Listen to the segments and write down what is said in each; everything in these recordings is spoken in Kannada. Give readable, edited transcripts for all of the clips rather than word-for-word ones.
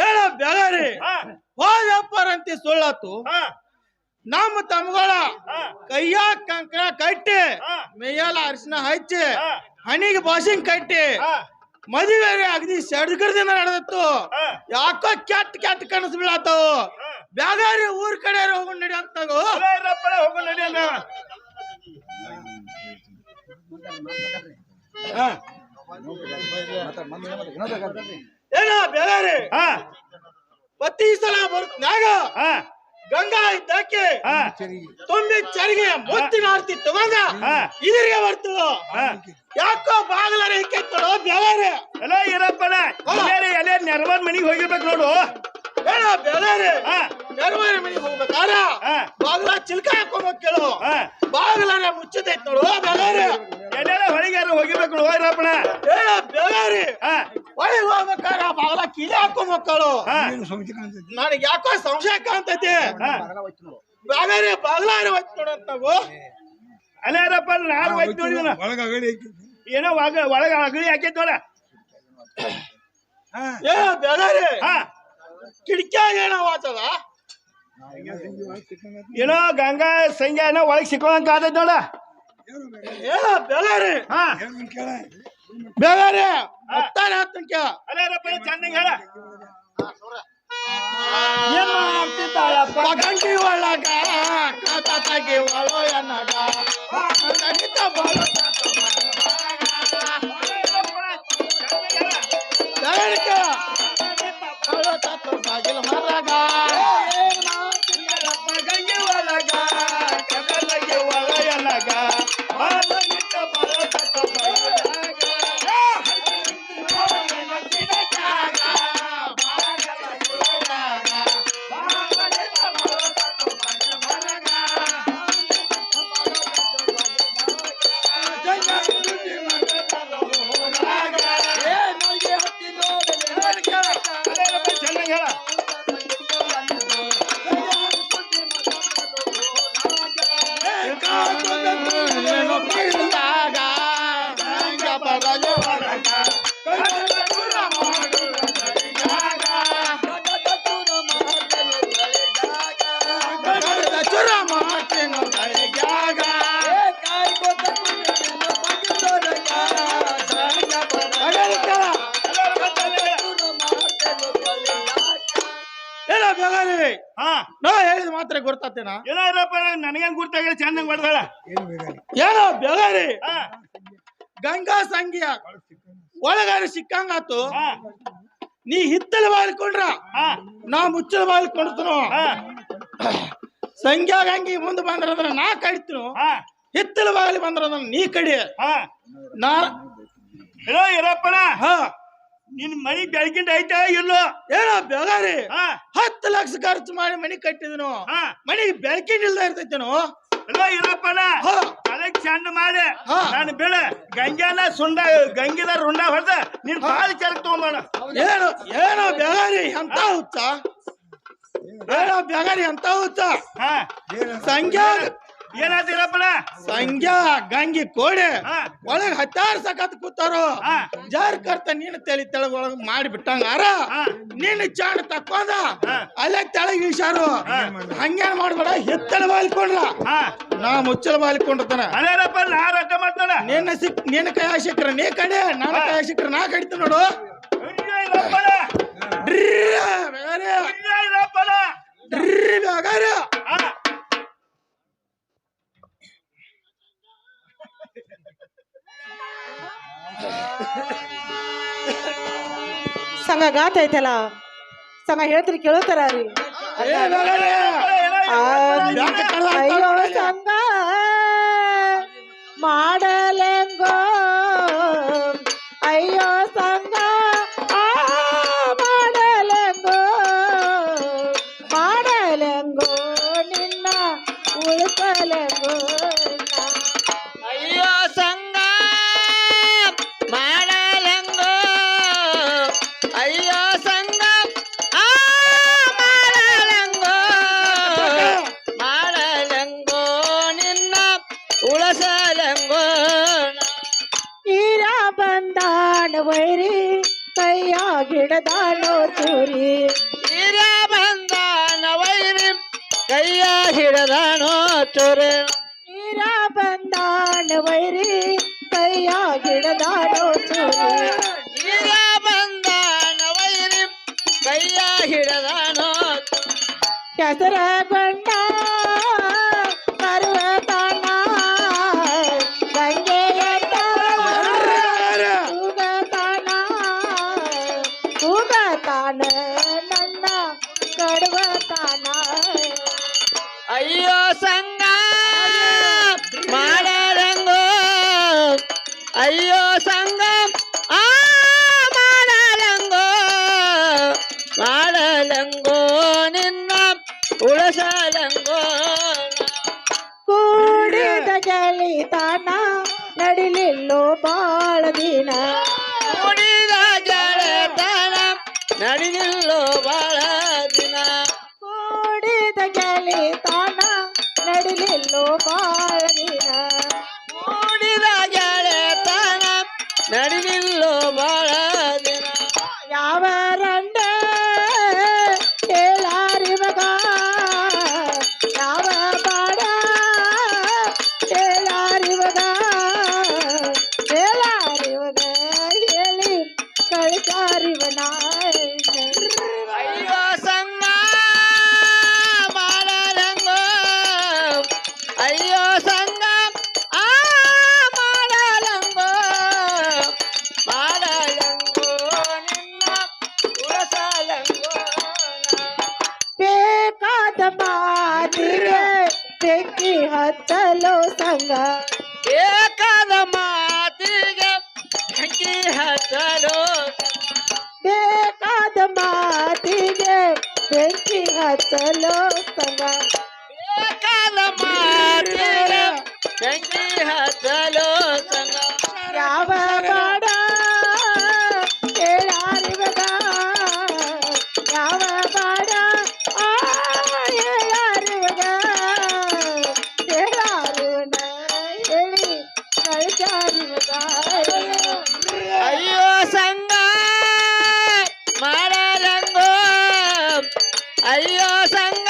ಹೇಳ ಬೆಳರಿ ವ್ಯಾಪಾರ ಅಂತ ಸುಳ್ಳಾತು ನಮ್ಮ ತಮ್ಮಗಳ ಕೈಯ ಕಂಕಣ ಕಟ್ಟಿ ಮೇಯಲ್ಲ ಅರಿಶಿನ ಹಚ್ಚಿ ಹಣಿಗೆ ಬಾಸಿಂಗ್ ಕಟ್ಟಿ ಮದುವೆ ಅಗದಿ ಸಡಗರದಿಂದ ನಡೆದತ್ತು. ಯಾಕೋ ಕೆಟ್ಟ ಕೆಟ್ಟ ಕನಸು ಬೀಳತ್ತಾವು. ಬ್ಯಾಗಾರಿ ಊರ್ ಕಡೆ ಹೋಗಿ ನಡಿ ಅಂತಾಗೋ ಹೋಗಿ ನಡಿ ಅಂದ. ಏನ ಬೇರೆ ಪ್ರತಿ ಸಲ ಬರುತ್ನಾಗ ಗಂಗಾ ಇದ್ದಾಕೆ ತುಂಬಿ ಚರಿಗೆ ಮುತ್ತಿನ ಆರ್ತಿ ತಗೊಂಡ ಇದರಿಗೆ ಬರ್ತಳು. ಯಾಕೋ ಬಾಗಲ ರೇಖೆತ್ತಳು ಬೇರೆ ಎಲ್ಲ ಇರಪ್ಪನ ಎಲೆ ನೆರವನ್ ಮನಿಗೆ ಹೋಗಿರ್ಬೇಕು ನೋಡು. ಹೇಳ ಬೇರೆ ನೆರವನ ಮನಿಗೆ ಹೋಗ್ಬೇಕಾರ ಬಾಗಲ ಚಿಲ್ಕ ಹಾಕೊಂಡ್ ಕೇಳು. ಬಾಗಲ ಮುಚ್ಚತೈತ್ ನೋಡು ಬೇರೆ ಎಲ್ಲೆಲ್ಲ ಹೊಳಿಗೆ ಹೋಗಿರ್ಬೇಕು ನೋಡು ಇರಪ್ಪನ. ಹೇಳ ಬೇರೆ ಹೊಳಿಗೆ ಹೋಗ್ಬೇಕಾರ ಬಾಗಲ ಕಿಲಿ ಹಾಕೊಂಡ್ ಮಕ್ಕಳು. ನನಗೆ ಯಾಕೋ ಸಂಶಯ ಕಾಣ್ತೈತಿ. ಬೇರೆ ಬಾಗಲಾರ ಹೋಯ್ತು ನೋಡಂತಾವು. ಅಲ್ಲೇರಪ್ಪ ನಾನು ಹೋಯ್ತು ನೋಡಿದ ಏನೋ ಒಳಗ ಅಗಳಿ ಹಾಕೈತ್ ನೋಡ. ಏ ಬೇರೆ ಕಿಟಕಿಯಾಗ ಏನೋ ವಾಚದ ಏನೋ ಗಂಗಾ ಸಂಜೆ ಏನೋ ಒಳಗೆ ಸಿಕ್ಕೋಂತ ಆದೈತ್ ನೋಡ. ಏ ಬೇರೆ ಬೇರೆ ಹತ್ತಾನೆ ಹತ್ತಂಕ ಅಲ್ಲೇರಪ್ಪ ಚೆನ್ನಾಗಿ ಹೇಳ. ಗಂಗಿ ಒಳಗ ಕಾತಾಗಿ ಒಳೋ ಎನ್ನಗ ಬಾಗಿಲ ಮರಗ ಗಂಗಿ ಒಳಗ ಕದಲಗಿ ಒಳ ಎನ್ನಗ ನಾ ಹೇಳಿದ ಮಾತ್ರ ಗುರ್ತಾತೇನ ಏನಪ್ಪ ನನಗೇನ್ ಗುರ್ತಾಗ ಚಂದಂಗ್ ಮಾಡ್ದಾಳ. ಏನೋ ಬೆಳರಿ ಗಂಗಾ ಸಂಗಿಯ ಒಳಗಾರ ಸಿಕ್ಕಂಗಾತು. ನೀ ಹಿತ್ತಲ ಬಾಳ್ಕೊಂಡ್ರ ನಾ ಮುಚ್ಚಲ ಬಾಳ್ಕೊಂಡ್ತನು. ಸಂಗ್ಯಾ ಗಂಗಿ ಮುಂದೆ ಬಂದ್ರಂದ್ರ ನಾ ಕಡಿತನು. ಹಿತ್ತಲ ಬಾಳಿ ಬಂದ್ರ ನೀ ಕಡಿ. ನಾ ಇರಪ್ಪನ ನಿನ್ ಮನಿ ಬೆಳಕಿಂದ ಐತಾ ಇಲ್ಲೋ ಏನೋ ಬೆಳಗಾರಿ 10 ಲಕ್ಷ ಖರ್ಚು ಮಾಡಿ ಮನಿ ಕಟ್ಟಿದನು. ಮನಿಗೆ ಬೆಳಕಿಂದ ಇಲ್ದ ಇರ್ತೈತೇನೋ ಇರಪ್ಪನ ಅದಕ್ಕೆ ಚಂದ ಮಾಡಿ ನಾನು ಬೆಳೆ ಗಂಗಾನ ಸುಂಡ ಗಂಗಿದ ರುಂಡ ಹೊಡೆದ ನೀನ್ ಬಾಳ ಚರಕ್ ತಗೊಂಡ. ಏನು ಏನೋ ಬೆಳಗಾರಿ ಅಂತ ಹುಚ್ಚ ಏನೋ ಬೆಳಗಾರಿ ಅಂತ ಹುಚ್ಚ ಸಂಖ್ಯಾ ಏನಾದಿರಪ್ಪನ ಸಂಖ್ಯಾ ಗಂಗಿ ಕೋಡೆ ಒಳಗ್ ಹತ್ತಾರು ಸಕತ್ ಕೂತಾರು. ಜಾರ್ ಕರ್ತ ನೀನು ತಳಿ ತೆಳಗ ಒಳಗ್ ಮಾಡಿ ಬಿಟ್ಟಂಗಾರ ನೀನು ಚಾಣ ತಕ್ಕೊಂಡ ಅಲ್ಲೇ ತೆಳಗ್ ಇಳಿಸಾರು. ಹಂಗೇನ್ ಮಾಡ್ಬೇಡ ಹಿತ್ತಲ ಬಾಲ್ಕೊಂಡ್ರ ನಾ ಮುಚ್ಚಲ ಬಾಲ್ಕೊಂಡಿರ್ತಾನ. ಅದೇನಪ್ಪ ನಾ ರೊಕ್ಕ ಮಾಡ್ತಾನ ನಿನ್ನ ಕೈ ಸಿಕ್ಕ್ರ ನೀ ಕಡೆ ನನ್ನ ಕೈ ಸಿಕ್ಕ್ರ ನಾ ಕಡಿತ ನೋಡು. ಸಂಘ ಗಾತ ಐತಲ್ಲ ಸಂಘ ಹೇಳ್ತೀರಿ ಕೇಳೋತಾರ ರೀ. ಅಯ್ಯೋ ಸಂಘ ಮಾಡಲೆಂಗೋ ಅಯ್ಯೋ ಸಂಘ ಮಾಡಲೆಂಗೋ ಮಾಡಲೆಂಗೋ ನಿನ್ನ ಉಳಿಸಲೆಂಗೋ ಅಯ್ಯೋ ಸಂಘ ಮಾಡಲೆಂಗೋ ಅಯ್ಯೋ ಸಂಘ ಮಾಡಲೆಂಗೋ ಮಾಡಲೆಂಗೋ ನಿನ್ನ ಉಳಸಲೆಂಗೋ ನೀರ ಬಂದಾಡ ವೈರಿ ಕೈಯಾಗಿ ಹಿಡದಾನೋ ಚೂರಿ ಹಿರಿಯ ಬಂದಾನ ವೈರಿ ಕೈಯ ಹಿಡದಾನೋ ಚೂರಿ ನೀರ ಬಂದಾನ ವೈರಿ ಕೈಯ ಹಿಡದಾನೋ ಚೂರಿ ಹಿರಿಯ ಬಂದಾನ ವೈರಿ ಕೈಯ ಹಿಡದಾನೋ ಕೆಸರ ಗೊಂಡ ಪರ್ವತಾನ ಗಂಗೆಯ ತೂಗತಾನ ನನ್ನ ಕಡುವತಾನ ಅಯ್ಯೋ ಸಂಗ ಮಾಡರಂಗೋ ಅಯ್ಯೋ ಸಂಗ ಆ ಮಾಡರಂಗೋ ಮಾಡಲಂಗೋ ನಿನ್ನ ಉಳಸಲಂಗೋ ಕೂಡಿದ ಗೆಳಿತಾನ ನಡಿಲಿಲ್ಲೋ ಬಾಳ ದಿನ ಕುಡಿದ ಗೆಳೆತನ ನಡೆದಿಲ್ಲೋ ಬಾಳ ದಿನ ಕೂಡಿದ ಗೆಳಿತಾನ ನಡಿಲಿಲ್ಲೋ ಬಾಳ ದಿನ ಕುಡಿದ ಗೆಳೆತನ ನಡೆದಿಲ್ಲೋ ಬಾಳ ದಿನ ಯಾವ ರಂಡ ಹೇಳಾರಿವಗ ಯಾವ ಬಾಡ ಹೇಳಾರಿವಗ ಹೇಳಿ ಕಳಿಸಾರಿವನ ಅಯ್ಯೋ ಸಂಗ ಮಾಡಲಂಗೋ ಅಯ್ಯೋ ಸಂಗ ಆ ಮಾಡಲಂಗೋ ಮಾಡಲಂಗೋ ನಿನ್ನ ಉಳಸಲಂಗೋ ಬೇಕಾದ ಮಾತಿಗೆ ಬೆಂಕಿ ಹತ್ತಲು ಸಂಗ ಬೇಕಾದ ಮಾತಿಗೆ ಬೆಂಕಿ ಹಚ್ಚಲು ಬೇಕಾದ ಮಾತಿಗೆ ಬೆಂಕಿ ಹತ್ತಲು ಸಂಗ ಬೇಕಾದ ಮಾತಿಗೆ ಬೆಂಕಿ ಹಚ್ಚಲು ಸಂಗ ಯಾವ ಬಾಡ ಹೇಳಾರಿವಗ ಯಾವ ಬಾಡ ಹೇಳಾರಿವಗ ಹೇಳಾರಿವನ ಹೇಳಿ ಕಳಿಸಾರಿವಗ ಅಯ್ಯೋ ಸಂಗ ಮಾಡಲಂಗೋ ಅಯ್ಯೋ ಸಂಗ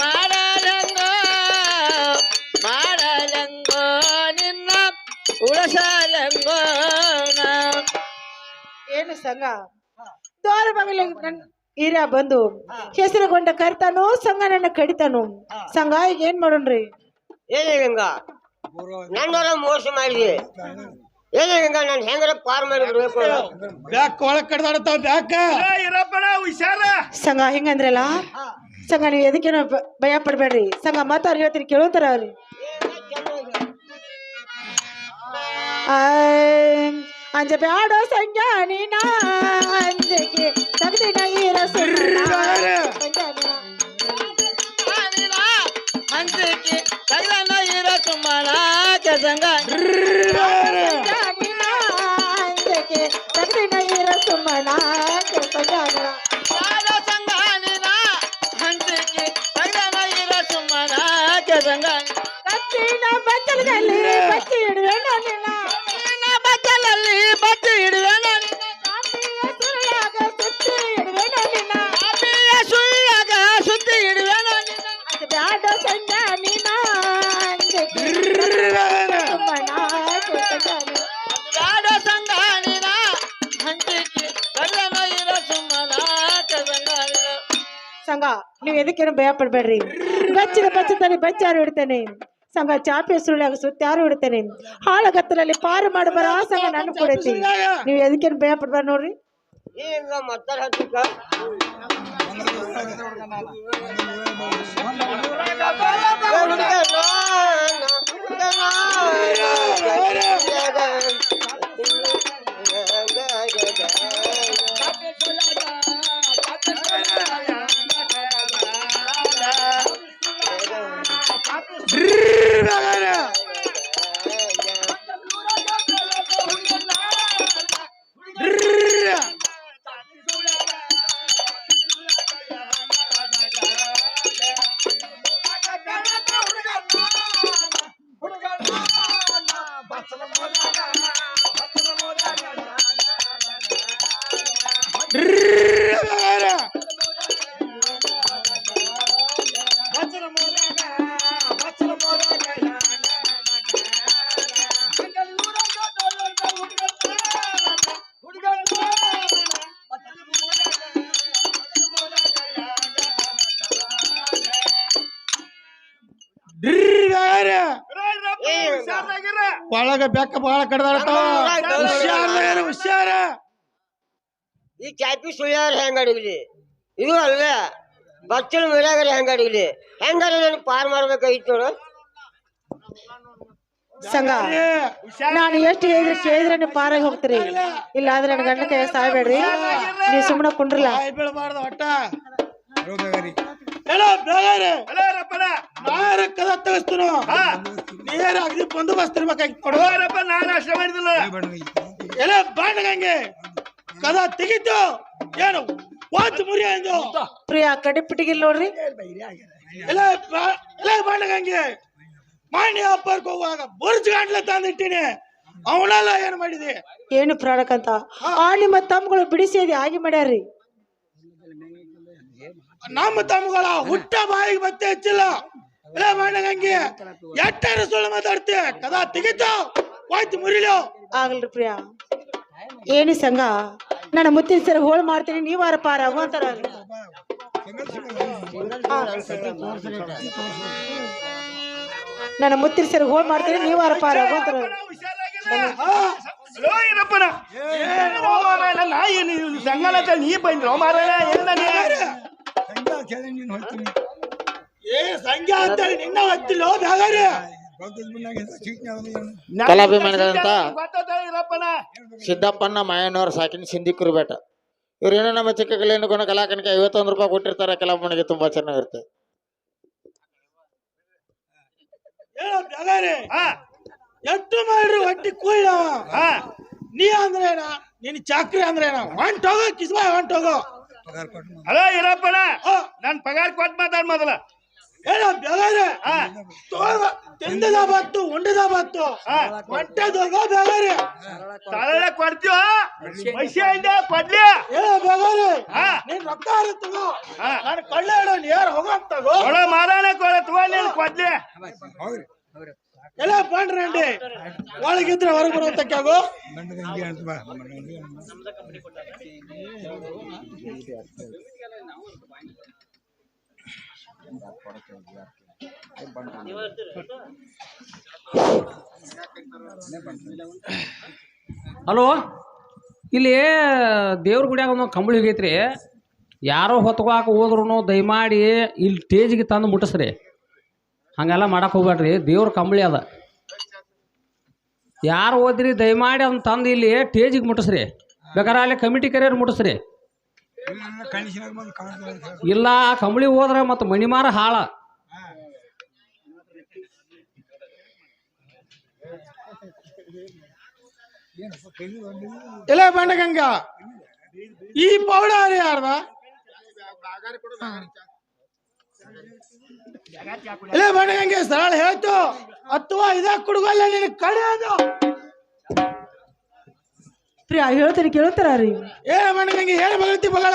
ಮಾಡಲಂಗೋ ಮಾಡಲಂಗೋ ನಿನ್ನ ಉಳಸಲಂಗೋ ಏನು ಸಂಗ ದೋರ ಬಾಗಿಲಿಗೆ ನನ್ನ ಹಿರಿಯ ಬಂದು ಹೆಸರುಗೊಂಡ ಕರಿತಾನೋ ಸಂಗ ನನ್ನ ಕಡಿತಾನು ಸಂಗ ಈಗ ಏನ್ ಮಾಡೋಣ್ರಿ ಏನಿಲ್ಲ ನನ್ನವರ ಮೋಸ ಮಾಡಿದೆ ಏನಿಲ್ಲ ನಾನು ಹೆಂಗಾರ ಪಾರ್ ಮಾಡಿ ಬಿಡ್ಬೇಕು ಬ್ಯಾಕ್ ಒಳಗ್ ಕಡ್ದಾಡತಾವ ಬ್ಯಾಕ ಇರಪ್ಪಣ ಹುಷಾರ ಸಂಗ ಹಿಂಗಂದ್ರಲ್ಲ ಸಂಗ ನೀವು ಎದಕ್ಕೇನೋ ಭಯ ಪಡ್ಬೇಡ್ರಿ ಸಂಗ ಮಾತಾಡ್ರಿ ಹೇಳ್ತೀರಿ ಕೇಳೋತಾರ ಅವ್ರಿ ಅಂಜ ಬ್ಯಾಡೋ ಸಂಜ ನೀನ ಅಂಜಕ್ಕೆ ತಗ್ದಿನ ಈರ ಹಂಚಕ್ಕೆ ತಗದನ ಇರ ಸುಮ್ಮನ ಸಂಗ ಅಂಜಕ್ಕೆ ತಗ್ದಿನ ಈರ ಸುಮ್ಮನ ಸಾಲ ಸಂಗ ನಿನ ಹಂಚಕ್ಕೆ ತಗದನ ಇರ ಸುಮ್ಮನ ಸಂಗ ಕಚ್ಚಿನ ಬಚ್ಚಲದಲ್ಲಿ ಬಚ್ಚಿ ಇಡುವೆನ ನಿನ್ನ ಬಚ್ಚಲಲ್ಲಿ ಬಚ್ಚಿ ಇಡುವೆನ ಕಾಪಿಯ ಸುರುಳಾಗ ಸುತ್ತಿ ಇಡುವೆನ ನಿನ್ನ ಕಾಪಿಯ ಸುಳ್ಳಾಗ ಸುತ್ತಿ ಇಡುವೆನ ಅಂಜ ಬ್ಯಾಡೋ ಸಂಜ ನೀನ ಅಂಜಕ್ಕೆ ಸುಮ್ಮನ ಬ್ಯಾಡ ಸಂಗ ನಿನ ಹಂಚಕ್ಕೆ ತಗದನ ಇರ ಸುಮ್ಮನ ಸಂಗ ಸಂಗ ನೀವ್ ಎದಕ್ಕೇನು ಭಯ ಪಡ್ಬೇಡ್ರಿ ಬಚ್ಚಿದ ಬಚ್ಚದಲ್ಲಿ ಬಚ್ಚಾರು ಇಡ್ತೇನೆ ಸಂಘ ಚಾಪೆ ಸುಳ್ಳ್ಯಾಗ ಸುತ್ತಾರು ಇಡ್ತೇನೆ ಹಾಳಗತ್ತಲಲ್ಲಿ ಪಾರು ಮಾಡಬಾರ ಸಂಘ ನಾನು ಕೊಡೈತಿ ನೀವ್ ಎದಕ್ಕೇನು ಭಯ ಪಡ್ಬಾರ ನೋಡ್ರಿ ಈಗ ಮತ್ತಾರ ಹತ್ತಿಕ ಬ್ಯಾಗಾರಿ ಒಳಗ ಬೆಕ್ಕ ಬಹಳ ಕಡ್ದಾಡ್ತಾವ ಹುಷಾರ ಈ ಚಾಪಿ ಸುಳ್ಯಾರ ಹೆಂಗ ಅಡಗಲಿ ಇದು ಅಲ್ವೇ ಬಚ್ಚಲ ಮರ್ಯಾಗರಿ ಹೆಂಗ ಅಡಗಲಿ ಹೆಂಗಾರ ನನ್ ಪಾರ್ ಮಾಡ್ಬೇಕಾಗಿತ್ತು ನೋಡು ಸಂಘ ನಾನು ಎಷ್ಟು ಹೇಳಿದ್ರೆ ಕೇಳಿದ್ರೆ ನೀವು ಪಾರಾಗಿ ಹೋಗ್ತೀರಿ ಇಲ್ಲ ಆದ್ರೆ ನನ್ನ ಗಂಡ ಕೈ ಸಾಯ್ಬೇಡ್ರಿ ನೀವು ಸುಮ್ಮನೆ ಕುಂಡ್ರಲ್ಲ ಬೀಳಬಾರ್ದು ಒಟ್ಟ ಹೇಳೋ ಬ್ಯಾಗಾರಿ ನಾರ ಕದ ತೆಗಿಸ್ತೀನೋ ನೀರ ಅಗದಿ ಬಂದೋಬಸ್ತ್ ಇರ್ಬೇಕಾಗಿತ್ತು ಕೊಡುವಾರಪ್ಪ ನಾನು ಅಷ್ಟೇ ಮಾಡಿದಿಲ್ಲ ಎಲ್ಲ ಬಾಂಡಗಂಗೆ ಕದ ತೆಗಿತು ಏನು ವಾಚ್ ಮುರಿಯ ಎಂದು ಪ್ರಿಯಾ ಕಡಿಪಿಟಿಗಿಲ್ ನೋಡ್ರಿ ಎಲ್ಲ ಬಾಂಡಗಂಗೆ ಮಾಡಿ ಹಬ್ಬಕ್ಕೆ ಹೋಗುವಾಗ ಬುರ್ಜ್ ಗಂಟ್ಲೆ ತಂದಿಟ್ಟಿನಿ ಅವನೆಲ್ಲ ಏನ್ ಮಾಡಿದಿ ಏನು ಪ್ರಾಡಕಂತ ಆ ನಿಮ್ಮ ತಮ್ಮಗಳು ಬಿಡಿಸಿದಿ ಆಗಿ ಮಾಡ್ಯಾರ್ರಿ ನಮ್ಮ ತಮ್ಮಗಳ ಹುಟ್ಟ ಬಾಯಿಗೆ ಮತ್ತೆ ಹಚ್ಚಿಲ್ಲ ಎಲ್ಲ ಬಾಂಡಗಂಗೆ ಎಟ್ಟಾರ ಸುಳ್ಳು ಮಾತಾಡ್ತಿ ಕದ ತೆಗಿತು ವಾಚ್ ಮುರಿಲೋ ಆಗಲ್ರಿ ಪ್ರಿಯಾ ಏನು ಸಂಘ ನನ್ನ ಮುತ್ತಿನ ಸರಿ ಹೋಳು ಮಾಡ್ತೀನಿ ನೀವಾರ ಪಾರಾಗು ಅಂತಾರ ನನ್ನ ಮುತ್ತಿನ ಸರಿ ಹೋಳು ಮಾಡ್ತೀನಿ ನೀವಾರ ಪಾರಾಗು ಅಂತಾರ ಸಂಗಲ ನೀ ಬಂದ್ರು ಮಾರಾಯ ಏ ಸಂಖ್ಯಾ ಅಂತೇಳಿ ನಿನ್ನ ಹೊತ್ತಿಲ್ಲೋ ಬ್ಯಾಗಾರಿ ಕಲಾಭಿಮಾನಿಗಳಂತ ಸಿದ್ದಪ್ಪನ ಮಾಯನವ್ರ ಸಾಕಿನ ಸಿಂಧಿಕರು ಬೇಟ ಇವ್ರೇನೋ ನಮ್ಮ ಚಿಕ್ಕ ಕಲೆಯನ್ನು ಕೊನ ಕಲಾಕನಿಗೆ 51 ರೂಪಾಯಿ ಕೊಟ್ಟಿರ್ತಾರೆ ಕಲಾಭವನಿಗೆ ತುಂಬಾ ಚೆನ್ನಾಗಿರುತ್ತೆ ಹೇಳೋ ಬ್ಯಾಗಾರಿ ಎಷ್ಟು ಮಾಡ್ರಿ ಹೊಟ್ಟಿ ಕೂಯ್ಲವ ನೀ ಅಂದ್ರೇನ ನಿನ್ ಚಾಕ್ರಿ ಅಂದ್ರೇನ ಹೊಂಟೋಗೋ ಕಿಸ್ಬಾ ಹೊಂಟೋಗೋ ಹಲೋ ಇರಪ್ಪಣ ನನ್ ಪಗಾರ ಕೊಟ್ಟು ಮಾತಾಡ್ ಮೊದಲ ಏನೋ ಬ್ಯಾಗಾರಿ ತಿಂದದ ಬತ್ತು ಉಂಡದ ಬತ್ತು ಹೊಟ್ಟೆದೋಗೋ ಬ್ಯಾಗಾರಿ ತಲೆ ಕೊಡ್ತೀವ ಪೈಸೆ ಇದೆ ಕೊಡ್ಲಿ ಏನೋ ಬ್ಯಾಗಾರಿ ನೀನ್ ರೊಕ್ಕ ತಗೋ ನಾನು ಕಳ್ಳ ಹೇಳೋ ಯಾರು ಹೋಗಂತ ತಗೋ ಮಾರಾಣ ಕೊಡ ತಗೋ ನೀನು ಕೊಡ್ಲಿ ಎಲ್ಲ ಪಾಂಡ್ರಂಡಿ ಒಳಗಿದ್ರೆ ಹೊರಗೆ ಬರುವಂತಕ್ಕಾಗೋ ಹಲೋ ಇಲ್ಲಿ ದೇವ್ರ ಗುಡಿಯಾಗ ಒಂದು ಕಂಬಳಿ ಹೋಗೈತ್ರಿ ಯಾರೋ ಹೊತ್ಕೋಕೆ ಹೋದ್ರು ದಯಮಾಡಿ ಇಲ್ಲಿ ಸ್ಟೇಜಿಗೆ ತಂದು ಮುಟ್ಟಿಸ್ರಿ ಹಂಗೆಲ್ಲ ಮಾಡಕ್ಕೆ ಹೋಗ್ಬೇಡ್ರಿ ದೇವ್ರ ಕಂಬಳಿ ಅದ ಯಾರು ಹೋದ್ರಿ ದಯಮಾಡಿ ಅದನ್ನ ತಂದು ಇಲ್ಲಿ ಸ್ಟೇಜಿಗೆ ಮುಟ್ಟಿಸ್ರಿ ಬೇಕಾದ್ರೆ ಅಲ್ಲಿ ಕಮಿಟಿ ಕರಿಯರ್ ಮುಟ್ಟಿಸ್ರಿ ಇಲ್ಲ ಕಂಬಳಿ ಹೋದ್ರೆ ಮತ್ತು ಮಣಿಮಾರ ಹಾಳ ಎಲ್ಲ ಬಂಡಗಂಗ ಈ ಪೌಡರ್ ಯಾರ್ದ ಇಲ್ಲ ಬಂಡಗಂಗೆ ಸರಳ ಹೇಳ್ತು ಅಥವಾ ಇದ ಕುಡುಗಲ್ಲ ನಿನ್ ಕಡೆ ಅದು ಪ್ರಿಯಾ ಹೇಳ್ತಾರೆ ಕೇಳ್ತಾರ ರೀ ಏನ ಬಂಡಗಂಗೆ ಏನು ಬಗಳ್ತಿ ಬಗಳ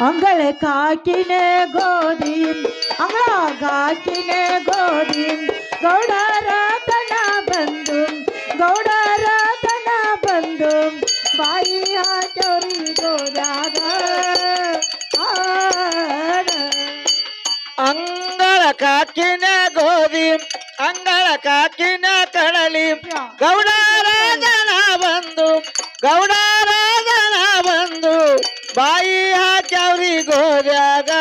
ಅಂಗಳ ಕಾಕಿನ ಗೋಧಿ ಅಂಗಳ ಗೋಧಿ ಗೌಡರ ತನ ಬಂದು ಗೌಡರ ತನ ಬಂದು ಬಾಯಿ ಹಾಕಿ ಗೋದಾಗ ಅಂಗಳ ಕಾಕಿನ ಗೋಧಿ ಅಂಗಳ ಕಾಕಿನ ಕಡಲಿ ಗೌಡರಾಜನ ಬಂದು ಗೌಡರಾಜನ ಬಂದು ಬಾಯಿ ಹಾಕ್ಯವ್ರಿ ಗೋದ್ಯಾಗ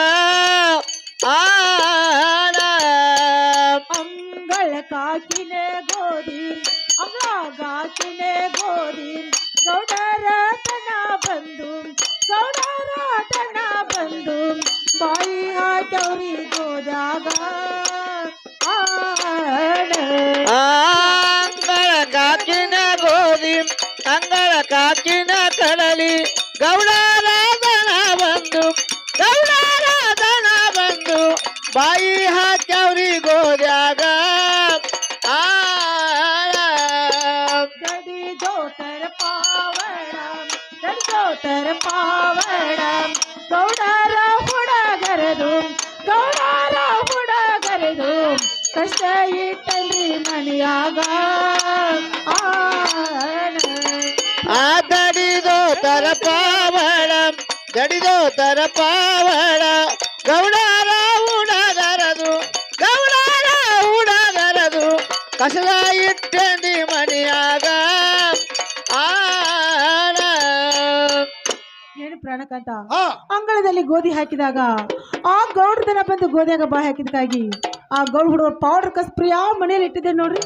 ಅಂಗಳ ಕಾಕಿನ ಗೋಧಿ ಅಂಗಾಕಿನ ಗೋಧಿ ಗೌಡರ ತನ ಬಂದು ಗೌಡರ ತನ ಬಂದು ಬಾಯಿ ಹಾಕ್ಯವ್ರಿ ಗೋದಾಗ ಅಂಗಳ ಕಾಕಿನ ಗೋಧಿ ಅಂಗಳ ಕಾಕಿನ ಕಡಲಿ ಗೌಡರಾಜನ ಬಂದು ಗೌಡರಾಜನ ಬಂದು ಬಾಯಿ ಹಾಕ್ಯವ್ರಿ ಗೋದ್ಯಾಗ ದಡಿ ದೋತರ ಪಾವಡ ಗೌಡರ ಹುಡುಗರದು ಕಷ್ಟ ಇಟ್ಟಲ್ಲಿ ಮನೆಯಾಗ ದಡಿದೋ ತರ ಪಾವಡ ಗೌಡರ ಹುಡುಗರದು ಕಸಲ ಇಟ್ಟಂದಿ ಮನೆಯಾಗ ಆನ ಏನು ಪ್ರಾಣಕಾಂತ ಹಾ ಅಂಗಳದಲ್ಲಿ ಗೋಧಿ ಹಾಕಿದಾಗ ಆ ಗೌಡ್ರದನ ಬಂದು ಗೋಧಿಯಾಗ ಬಾಯಿ ಹಾಕಿದಕ್ಕಾಗಿ ಆ ಗೌಡ್ ಹುಡುಗರು ಪೌಡರ್ ಕಸ್ ಪ್ರಿಯಾ ಮನೇಲಿ ಇಟ್ಟಿದ್ದೆ ನೋಡ್ರಿ.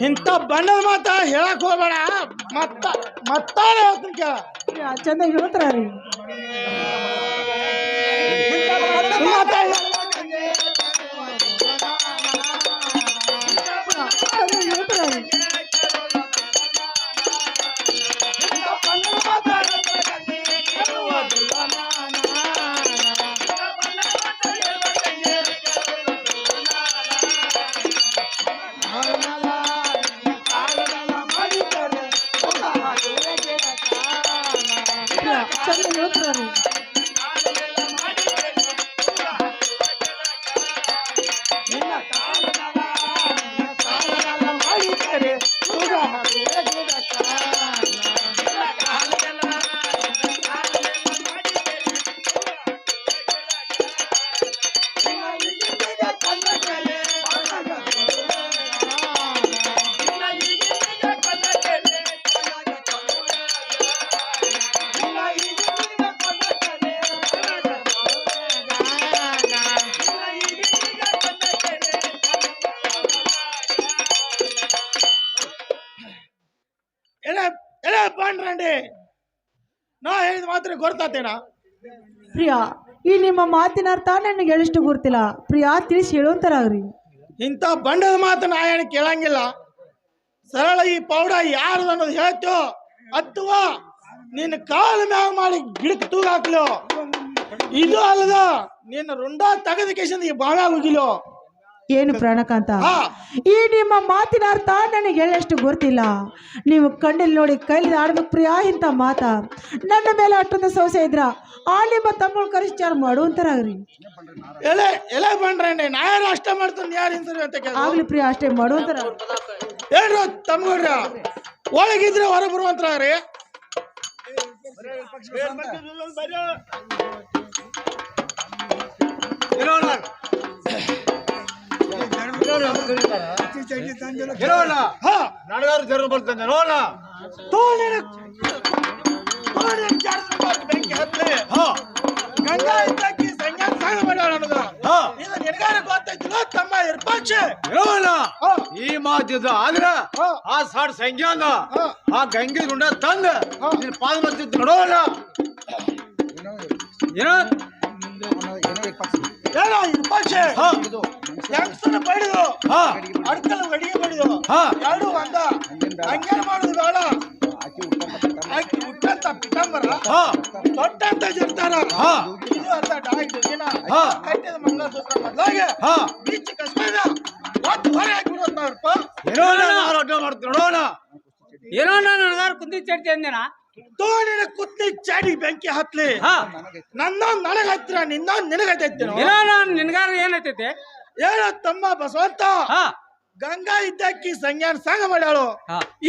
ಇಂಥ ಬಣ್ಣದ ಮಾತ ಹೇಳಕ್ ಹೋಗ್ಬೇಡ. ಮತ್ತಾಳೆ ಹೇಳ್ತೀನಿ ಕೇಳ. ಪ್ರಿಯಾ ಚಂದ ಹೇಳ್ತಾರ ರೀ. ಚಂದ ಹೇಳ್ತಾರ ರೀ. ಪಾಂಡ್ರಂಡಿ ನಾ ಹೇಳಿದ ಮಾತ್ರ ಗೊತ್ತಾತೇನ? ಪ್ರಿಯಾ ಈ ನಿಮ್ಮ ಮಾತಿನ ಅರ್ಥ ನನಗೆ ಎಳಿಷ್ಟು ಗೊತ್ತಿಲ್ಲ. ಪ್ರಿಯಾ ತಿಳಿಸಿ ಹೇಳುವಂತಾರ್ರಿ. ಇಂಥ ಬಂಡದ ಮಾತು ನಾ ಏನು ಕೇಳಂಗಿಲ್ಲ. ಸರಳ ಈ ಪೌಡ ಯಾರ್ದು ಅನ್ನೋದು ಹೇಳ್ತೋ ಅಥವಾ ನಿನ್ನ ಕಾಲ ಮ್ಯಾಗ ಮಾಡಿ ಗಿಡಕ್ಕೆ ತೂಗ ಹಾಕ್ಲೋ. ಇದು ಅಲ್ಲದ ನಿನ್ನ ರುಂಡ ತೆಗೆದ ಕೇಸಿಂದ ಈ ಬಾಳ ಹೋಗಿಲೋ. ಏನು ಪ್ರಾಣಕಾಂತ ಈ ನಿಮ್ಮ ಮಾತಿನ ಅರ್ಥ ನನಗೆ ಎಳ್ಳಷ್ಟು ಗೊತ್ತಿಲ್ಲ. ನೀವು ಕಣ್ಣಲ್ಲಿ ನೋಡಿ ಕೈಲಿ ಆಡ್ಬೇಕು ಪ್ರಿಯಾ ಇಂಥ ಮಾತ. ನನ್ನ ಮೇಲೆ ಅಷ್ಟೊಂದು ಸೌಸೆ ಇದ್ರ ಆ ನಿಮ್ಮ ತಮ್ಮಳು ಕರಿಸ್ಚಾರ ಮಾಡುವಂತಾರ್ರಿ. ಎಲೆ ಎಲೆ ಬಂಡ್ರಂಡಿ ನಾ ಯಾರು ಅಷ್ಟ ಮಾಡ್ತಾನೆ ಯಾರು ಇನ್ಸರಿ ಅಂತ ಕೇಳ. ಆಗ್ಲಿ ಪ್ರಿಯಾ ಅಷ್ಟೇ ಮಾಡುವಂತಾರ. ಹೇಳ್ರು ತಮ್ಮಗಳ್ರ ಒಳಗಿದ್ರೆ ಹೊರ ಬರುವಂತಾರ್ರಿ. ನಡಗಾರ ಜನ ಬರ್ತಂದೆ ನೋಡ ಬೆಂಕಿ ಹತ್ಲೆ ಗಂಗಾ ಇದ್ದಕ್ಕಿ ಸಂಜ್ಞಾನ ಸಾಗ ಮಾಡ್ಯಾಳ ಅನ್ನೋದು ಇದು ನಿನಗಾರ ಗೊತ್ತೈತಿಲ್ಲ ತಮ್ಮ ಇರ್ಪಾಕ್ಷ. ಈ ಮಾತಿದ್ದು ಆದ್ರ ಆ ಸಾಡ್ ಸಂಜ್ಞಾನ ಆ ಗಂಗೆ ಗುಂಡ ತಂದ ಪಾದ ಮಾಡ್ತಿದ್ದು ನೋಡೋಣ. ಏನೋ ಏನೋ ಇರ್ಪಾಕ್ಷ ಹೆಂಗಸನ ಬಡಿದು ಅಡ್ಕಲ್ ಅಡಿಗೆ ಬಡಿದು ಎರಡು ಒಂದ ಹಂಗೇನ್ ಮಾಡುದು ಬೇಡ. ಆಕಿ ಹುಟ್ಟಂತ ಪಿತಾಂಬರ ದೊಡ್ಡಂತ ಜರ್ತಾರ ಇದು ಅರ್ಥ ಡಾಕ್ಟರ್ ಕಟ್ಟಿದ ಮಂಗಳಸೂತ್ರ ಮೊದಲಾಗೆ ಬೀಚ್ ಕಸ್ಮೇದ ಒತ್ತು ಹೊರೆ ಹಾಕಿಬಿಡೋದು ನಾವ್ರಪ್ಪ. ಅಡ್ಡ ಮಾಡ್ತೀವಿ ನೋಡೋಣ. ಏನೋ ನನಗಾರ ಕುಂದಿ ಚಡ್ತಿ ಅಂದೇನ ತೋಣಿನ ಕುತ್ತಿ ಚಾಡಿ ಬೆಂಕಿ ಹತ್ಲಿ ನನ್ನೊಂದ್ ನನಗ ಹತ್ತಿರ ನಿನ್ನೊಂದ್ ನಿನಗೈತೈತಿ. ನಿನ್ಗಾರ ಏನೈತೈತೆ? ಹೇಳ ತಮ್ಮ ಬಸವಂತ ಗಂಗಾ ಇದ್ದಕ್ಕಿ ಸಂಜ್ಞಾನ ಸಂಘ ಮಾಡ್ಯಾಳು.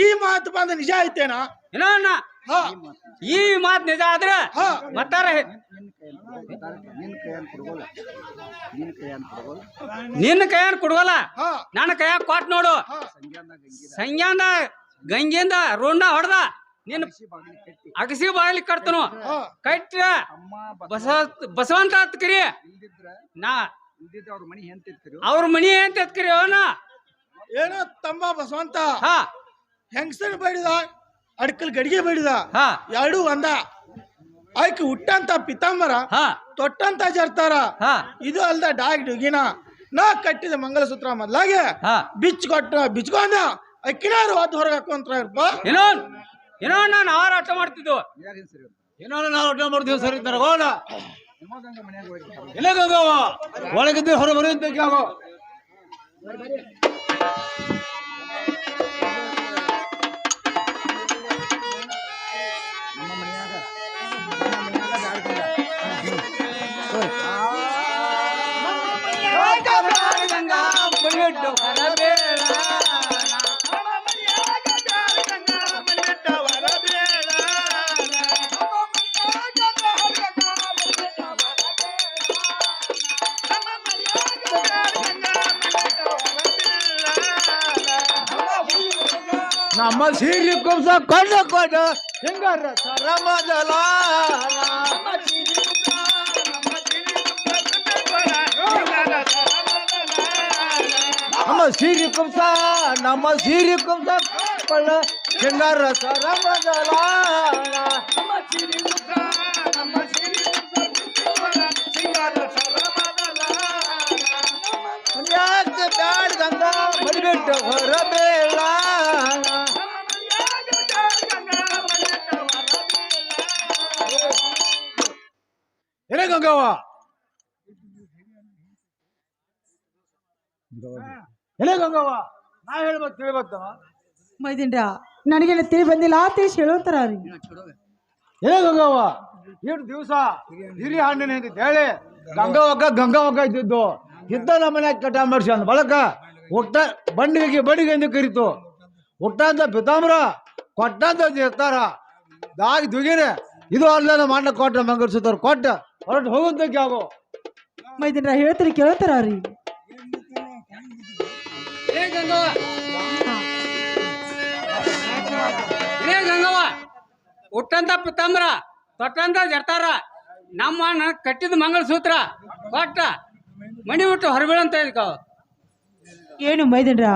ಈ ಮಾತು ಬಂದ ನಿಜ ಐತೇನ? ಏನೋ ಈ ಮಾತ್ ನಿಜ ಆದ್ರೆ ಮತ್ತಾರ ನಿನ್ನ ಕೈಯಾನ ಕೊಡುವಲ್ಲ ನನ್ನ ಕೈಯಾಗ ಕೊಟ್ ನೋಡು. ಸಂಜ್ಞಾನ ಗಂಗೆಂದ ರೋಂಡ ಹೊಡೆದ ನಿನ್ನ ಅಗಸಿ ಬಾಗಿಲಿ ಕಟ್ತನು ಕಟ್ಟ ಬಸವಂತ ಅಂತ ಕರಿ ನಾ ಅವ್ರ ಮನಿ ಅಂತ ಎತ್ಕರಿ ಅವನ. ಏನೋ ತಮ್ಮ ಬಸವಂತ ಹೆಂಗಸನ ಬಡಿದ ಅಡ್ಕಲ್ ಗಡಿಗೆ ಬಡಿದ ಎರಡು ಒಂದ ಆಯ್ಕೆ ಹುಟ್ಟಂತ ಪಿತಾಂಬರ ತೊಟ್ಟಂತ ಜರ್ತಾರ ಇದು ಅಲ್ದ ಡಾಗ್ ಡುಗಿನ ನಾ ಕಟ್ಟಿದ ಮಂಗಲಸೂತ್ರ ಮೊದ್ಲಾಗೆ ಬಿಚ್ಕೊಂಡ ಅಕ್ಕಿನಾರು ಹೊತ್ತು ಹೊರಗೆ ಹಾಕೊಂತಾರಪ್ಪ. ಏನೋ ಏನೋ ನಾನು ಆರು ಆಟ ಮಾಡ್ತಿದ್ದು ಏನೋ ನಾವು ಅಡ್ಡ ಮಾಡ್ತೀವಿ ಸರಿ ಹೋಗೋಣ. ಎಲ್ಲ ಗಂಗವ್ವ ಒಳಗಿದ್ದೆ ಹೊರ ಬರುವಂತ ನಮ್ಮ ಸೀರಿ ಕುಂಸ ಕೊಂಡ ಕೊಡ ಹಿಂಗಾರ ಸರಮದಲ ನಮ್ಮ ಸೀರಿ ಕುಂಸ ಕೊಳ್ಳ ಹಿಂಗಾರ ಸರಮದಲ ಯಾಕೆ ಬ್ಯಾಡ್ದಂಗ ಮಡಿಬಿಟ್ಟು ಹೊರಬೇಡ ಏನೇ ಗಂಗವ್ವ ಏನೇ ಗಂಗವ್ವ ನಾ ಹೇಳ್ಬೇಕು ತಿಳಿಬೇಕು ಮೈದಿಂಡ್ರ ನನಗೇನು ತಿಳಿ ಬಂದಿಲ್ಲ ತಿಳಿಸಿ ಹೇಳೋಂತಾರ ರೀ ಏನೇ ಗಂಗವ್ವ ಎಷ್ಟು ದಿವಸ ಹಿರಿ ಹಣ್ಣಿನ ಅಂತ ಹೇಳಿ ಗಂಗವ್ವ ಇದ್ದಿದ್ದು ಇದ್ದ ನಮ್ಮನೆ ಕಟ ಮಾಡಿಸಿ ಅಂದ ಬಳಕ ಹುಟ್ಟ ಬಡಿಗೆ ಎಂದು ಕರೀತು ಹುಟ್ಟಂತ ಪಿತಾಂಬರ ಕೊಟ್ಟಂತ ಇರ್ತಾರ ದಾಗಿ ದುಗಿರೆ ಇದು ಅಲ್ಲ ನಮ್ಮ ಅಣ್ಣ ಕೊಟ್ಟ ಮಂಗಲ್ಸೂತ್ರ ಕೊಟ್ಟ ಹೊರಟು ಹೋಗುವಂತ ಆಗೋ ಮೈದಿಂಡ್ರ ಹೇಳ್ತೀರಿ ಕೇಳ್ತಾರ ರೀ ಗಂಗವ್ವ ಹುಟ್ಟಂತ ಪಿತಾಂಬರ ತೊಟ್ಟಂತ ಜರ್ತಾರ ನಮ್ಮ ಅಣ್ಣ ಕಟ್ಟಿದ ಮಂಗಲಸೂತ್ರ ಕೊಟ್ಟ ಮಣಿ ಬಿಟ್ಟು ಹೊರಬೀಳಂತ ಇದಕ್ಕ ಏನು ಮೈದಿಂಡ್ರ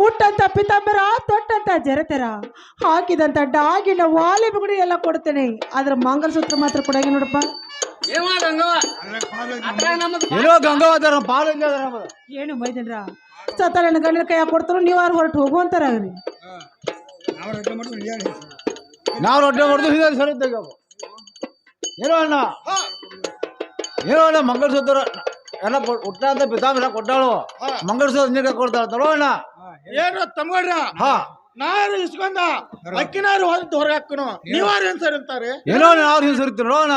ಹುಟ್ಟಂತ ಪಿತಾಂಬರ ತೊಟ್ಟಂತ ಜರತರ ಹಾಕಿದಂತ ಡಾಗಿನ ವಾಲೆ ಬುಗುಡಿ ಎಲ್ಲ ಕೊಡ್ತೇನೆ ಆದ್ರ ಮಂಗಲಸೂತ್ರ ಮಾತ್ರ ಕೊಡಂಗಿ ನೋಡಪ್ಪ ಏವ ಗಂಗವ್ವ ಅದ್ರಾಗ ನಮ್ಮದು ಏನೋ ಗಂಗವ್ವ ಅದಾರ ಪಾಲು ಏನು ಮೈದಿಂಡ್ರ ಸತಾಳನ ಗಂಡನ ಕೈ ಕೊಡ್ತಾರೋ ನೀವು ಯಾರು ಹೊರಟು ಹೋಗುವಂತಾರ್ರಿ ನಾವು ರೊಟ್ಟೆ ಹೊಡೆದು ಹಿಂದೆ ಸರಿದ್ದಾಗ ಏನೋ ಅಣ್ಣ ಮಂಗಲಸೂತ್ರ ಎಲ್ಲ ಹುಟ್ಟಂತ ಪಿತಾಂಬರ ಕೊಟ್ಟಾಳು ಮಂಗಲಸೂತ್ರ ನೀರು ಕೊಡ್ತಾಳ ತಲೋ ಅಣ್ಣ ಏನು ತಮ್ಗಡ್ರ ನಾರು ಇಸ್ಕೊಂಡ ಅಕ್ಕಿನಾರು ಹೊರಗೆ ಹಾಕನು ನೀವಾರು ಏನ್ ಸರ್ ಅಂತಾರೆ ಏನೋ ನಾವು ಹಿಂದೆ ಸರಿತೀವಿ ನೋಡೋಣ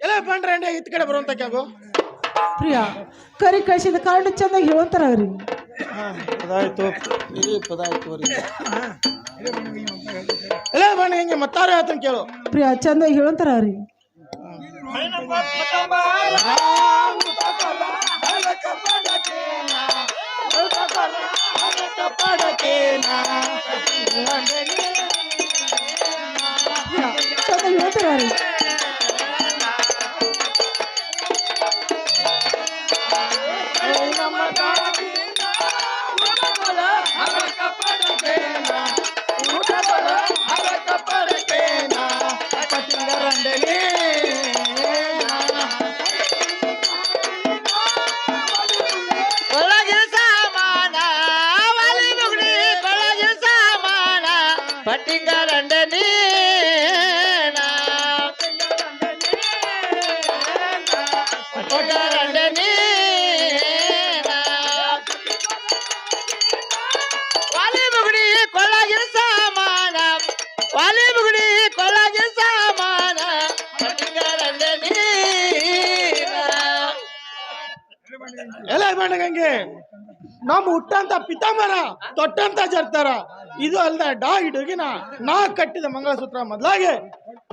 ಎಲ್ಲ ಬಂಡ್ರೆ ಇತ್ ಕಡೆ ಬರುವಂತ ಕ್ಯಾಗು ಪ್ರಿಯಾ ಕರಿ ಕಳಿಸಿದ ಕಾರಣ ಚಂದಾಗಿ ಹೇಳಂತಾರ್ರಿ ಎಲ್ಲ ಬಣ್ಣ ಹಿಂಗೆ ಮತ್ತಾರ ಹೇಳ್ತಾನೆ ಕೇಳು ಪ್ರಿಯಾ ಚಂದಾಗಿ ಹೇಳಂತಾರ್ರಿ ಚಂದಾಗಿ ಹೇಳ್ತಾರ್ರಿ ಕೊಳಗಿನ ಸಾಮಾನ ವಾಲಿ ಬುಗುಡಿ ಕೊಳಗಿನ ಸಾಮಾನ ಪಟ್ಟಿಂಗ ರಂಡನಿ ರಂಡನಿ ವಾಲಿ ಬುಗುಡಿ ಕೊಳಗಿನ ಸಾಮಾನ ವಾಲಿ ಬುಗುಡಿ ಕೊಳಗಿನ ಸಾಮಾನ ಪಟ್ಟಿಂಗ ರಂಡನಿ ಎಲ್ಲ ಬಣ್ಣಗಂಗೆ ನಮ್ಮ ಹುಟ್ಟಂತ ಪಿತಾಂಬರ ತೊಟ್ಟಂತ ಜರ್ತಾರ ಇದು ಅಲ್ದ ಡಾಗಿಡುಗಿನ ನಾ ಕಟ್ಟಿದ ಮಂಗಲಸೂತ್ರ ಮೊದ್ಲಾಗೆ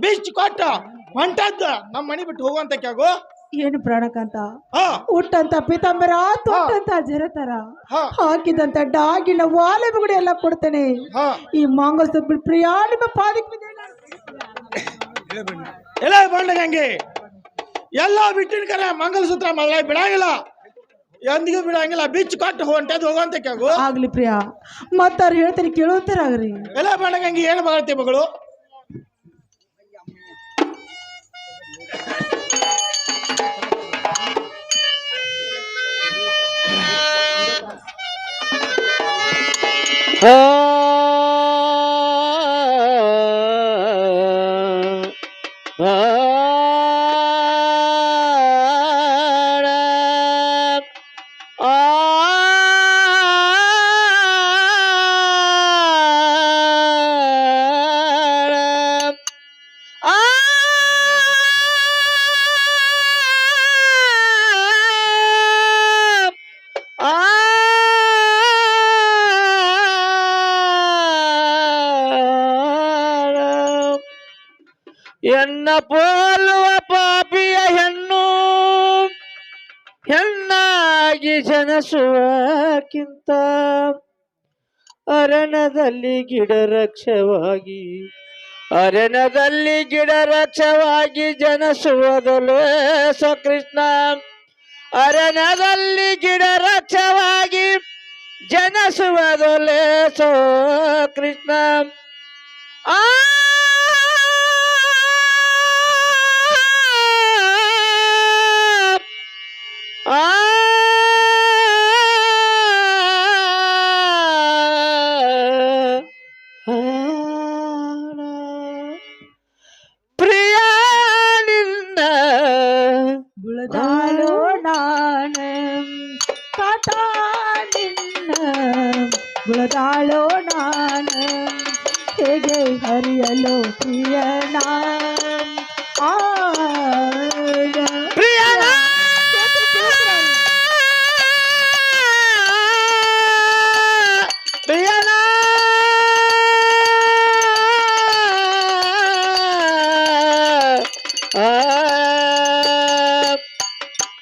ಬೀಚ್ ಕೊಟ್ಟ ಹೊಂಟದ್ದ ನಮ್ಮ ಮನಿ ಬಿಟ್ಟು ಹೋಗುವಂತ ಕ್ಯಾಗು ಏನು ಪ್ರಾಣಕಂತ ಹಾ ಹುಟ್ಟಂತ ಪಿತಾಂಬರ ತೊಟ್ಟಂತ ಜರತರ ಹಾಕಿದಂತ ಡಾಗಿನ ವಾಲೆ ಬುಗುಡಿ ಎಲ್ಲ ಕೊಡ್ತೇನೆ ಹಾ ಈ ಮಂಗಲಸೂತ್ರ ಪ್ರಿಯಾ ನಿಮ್ಮ ಪಾದಕ್ಕೆ ಎಲ್ಲ ಬಣ್ಣಗಂಗೆ ಎಲ್ಲ ಬಿಟ್ಟಿನ ಕರೆ ಮಂಗಲಸೂತ್ರ ಮೊದ್ಲಾಗಿ ಬಿಡಂಗಿಲ್ಲ ಎಂದಿಗೂ ಬಿಡಂಗಿಲ್ಲ ಬೀಚ್ ಕೊಟ್ಟು ಹೊಂಟದ್ ಹೋಗುವಂತ ಕ್ಯಾಗು ಆಗ್ಲಿ ಪ್ರಿಯಾ ಮತ್ತಾರು ಹೇಳ್ತೀನಿ ಕೇಳುತ್ತಾರಾಗ್ರಿ ಎಲ್ಲ ಬಣ್ಣಗಂಗೆ ಏನು ಬಾಳ್ತಿ ಮಗಳು ಎನ್ನ ಪೋಲುವ ಪಾಪಿಯ ಹೆಣ್ಣು ಹೆಣ್ಣಾಗಿ ಜನಿಸುವಕ್ಕಿಂತ ಅರಣ್ಯದಲ್ಲಿ ಗಿಡ ರಕ್ಷವಾಗಿ ಅರಣ್ಯದಲ್ಲಿ ಗಿಡ ರಕ್ಷವಾಗಿ ಜನಿಸುವುದಲು ಕೃಷ್ಣ ಅರಣ್ಯದಲ್ಲಿ ಗಿಡ ರಕ್ಷವಾಗಿ ಜನಿಸುವುದಲು ಕೃಷ್ಣ ಆ ಆ ಪ್ರಿಯ ನಿನ್ನ ಗುಳದಾಳೋ ನಾನು ಕಾಟ ನಿನ್ನ ಗುಳದಾಳೋ ನಾನು ಹೇಗೆ ಹರಿಯಲು ಪ್ರಿಯನ ಪ್ರಿಯನ ಪ್ರಿಯನ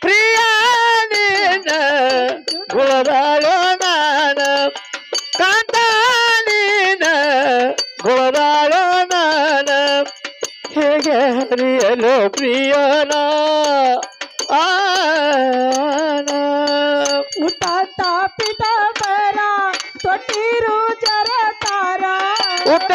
ಪ್ರಿಯ ನಿನ್ನ ಗುಳದಾಳೋ ನಾನು ಕಾಂತ ನೀನ ಗುಳದಾಳೋ ನಾನು ಹೇಗೆ ಹರಿಯಲು ಪ್ರಿಯನ ಊಟ ತಾಪಿದ ಬರ ತೊಟ್ಟಿರು ಜರ ತಾರ ಊಟ